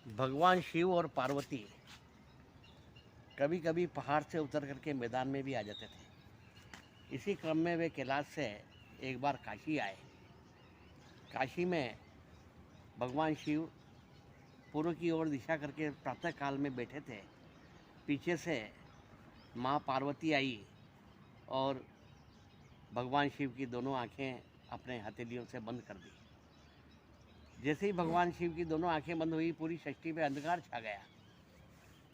भगवान शिव और पार्वती कभी कभी पहाड़ से उतर करके मैदान में भी आ जाते थे। इसी क्रम में वे कैलाश से एक बार काशी आए। काशी में भगवान शिव पूर्व की ओर दिशा करके प्रातः काल में बैठे थे। पीछे से माँ पार्वती आई और भगवान शिव की दोनों आंखें अपने हथेलियों से बंद कर दी। जैसे ही भगवान शिव की दोनों आंखें बंद हुई, पूरी सृष्टि में अंधकार छा गया।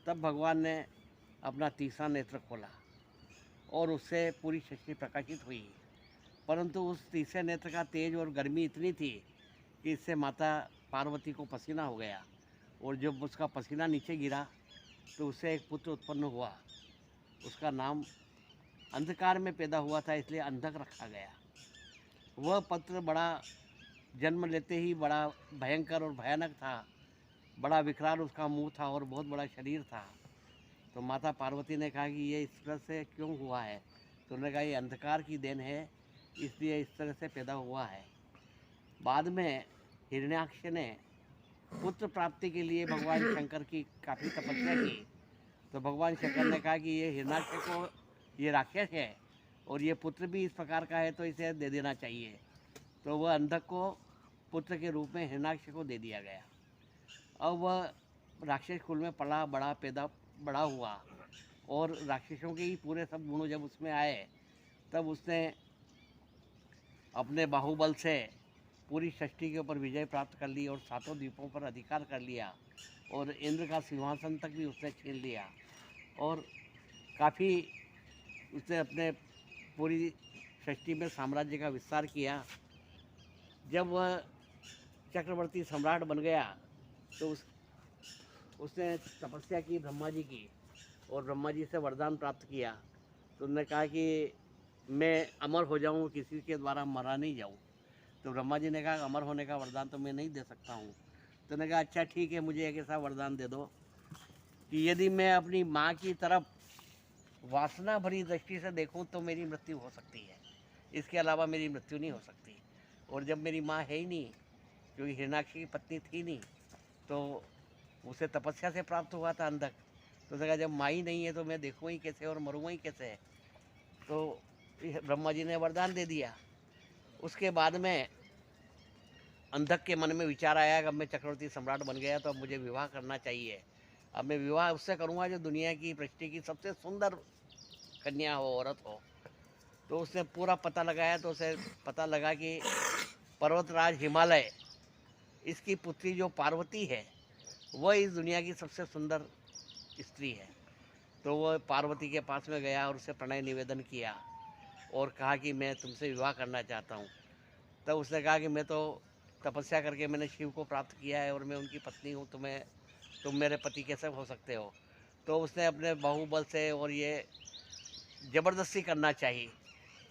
तब भगवान ने अपना तीसरा नेत्र खोला और उससे पूरी सृष्टि प्रकाशित हुई। परंतु उस तीसरे नेत्र का तेज और गर्मी इतनी थी कि इससे माता पार्वती को पसीना हो गया, और जब उसका पसीना नीचे गिरा तो उससे एक पुत्र उत्पन्न हुआ। उसका नाम अंधकार में पैदा हुआ था, इसलिए अंधक रखा गया। वह पुत्र बड़ा जन्म लेते ही बड़ा भयंकर और भयानक था। बड़ा विकराल उसका मुंह था और बहुत बड़ा शरीर था। तो माता पार्वती ने कहा कि ये इस तरह से क्यों हुआ है? तो उन्होंने कहा ये अंधकार की देन है, इसलिए इस तरह से पैदा हुआ है। बाद में हिरण्याक्ष ने पुत्र प्राप्ति के लिए भगवान शंकर की काफ़ी तपस्या की। तो भगवान शंकर ने कहा कि ये हिरण्याक्ष को, ये राक्षस है और ये पुत्र भी इस प्रकार का है, तो इसे दे देना चाहिए। तो वह अंधक को पुत्र के रूप में हिरण्याक्ष को दे दिया गया। अब वह राक्षस कुल में पला बड़ा हुआ, और राक्षसों के ही पूरे सब गुण जब उसमें आए, तब उसने अपने बाहुबल से पूरी सृष्टि के ऊपर विजय प्राप्त कर ली और सातों द्वीपों पर अधिकार कर लिया, और इंद्र का सिंहासन तक भी उसने छीन लिया। और काफ़ी उसने अपने पूरी सृष्टि में साम्राज्य का विस्तार किया। जब वह चक्रवर्ती सम्राट बन गया तो उसने तपस्या की ब्रह्मा जी की, और ब्रह्मा जी से वरदान प्राप्त किया। तो उन्होंने कहा कि मैं अमर हो जाऊं, किसी के द्वारा मरा नहीं जाऊं। तो ब्रह्मा जी ने कहा अमर होने का वरदान तो मैं नहीं दे सकता हूं। तो उन्होंने कहा अच्छा ठीक है, मुझे एक ऐसा वरदान दे दो कि यदि मैं अपनी माँ की तरफ वासना भरी दृष्टि से देखूं तो मेरी मृत्यु हो सकती है, इसके अलावा मेरी मृत्यु नहीं हो सकती। और जब मेरी माँ है ही नहीं, क्योंकि हिरणाक्ष की पत्नी थी नहीं, तो उसे तपस्या से प्राप्त हुआ था अंधक। तो उसने कहा जब माँ ही नहीं है तो मैं देखूँ ही कैसे और मरूँ ही कैसे? तो ब्रह्मा जी ने वरदान दे दिया। उसके बाद में अंधक के मन में विचार आया कि अब मैं चक्रवर्ती सम्राट बन गया, तो अब मुझे विवाह करना चाहिए। अब मैं विवाह उससे करूँगा जो दुनिया की पृथ्वी की सबसे सुंदर कन्या हो, औरत हो। तो उसने पूरा पता लगाया, तो उसे पता लगा कि पर्वतराज हिमालय, इसकी पुत्री जो पार्वती है, वह इस दुनिया की सबसे सुंदर स्त्री है। तो वह पार्वती के पास में गया और उसे प्रणय निवेदन किया और कहा कि मैं तुमसे विवाह करना चाहता हूँ। तब उसने कहा कि मैं तो तपस्या करके मैंने शिव को प्राप्त किया है और मैं उनकी पत्नी हूँ, तुम मेरे पति कैसे हो सकते हो? तो उसने अपने बाहुबल से और ये ज़बरदस्ती करना चाहिए।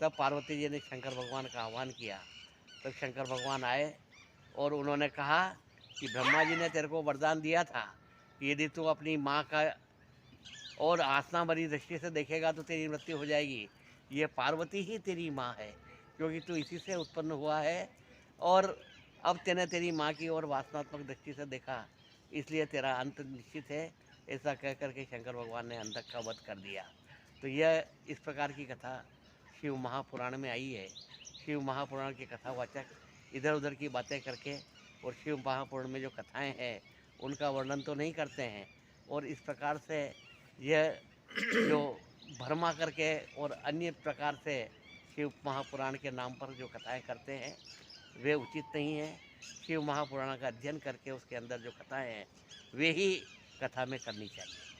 तब पार्वती जी ने शंकर भगवान का आह्वान किया। तब शंकर भगवान आए और उन्होंने कहा कि ब्रह्मा जी ने तेरे को वरदान दिया था कि यदि तू अपनी माँ का और आसना भरी दृष्टि से देखेगा तो तेरी मृत्यु हो जाएगी। ये पार्वती ही तेरी माँ है, क्योंकि तू इसी से उत्पन्न हुआ है, और अब तेने तेरी माँ की ओर वासनात्मक दृष्टि से देखा, इसलिए तेरा अंत निश्चित है। ऐसा कह करके शंकर भगवान ने अंधक का वध कर दिया। तो यह इस प्रकार की कथा शिव महापुराण में आई है। शिव महापुराण के कथावाचक इधर उधर की बातें करके और शिव महापुराण में जो कथाएं हैं उनका वर्णन तो नहीं करते हैं, और इस प्रकार से यह जो भरमा करके और अन्य प्रकार से शिव महापुराण के नाम पर जो कथाएं करते हैं वे उचित नहीं हैं। शिव महापुराण का अध्ययन करके उसके अंदर जो कथाएं हैं वे ही कथा में करनी चाहिए।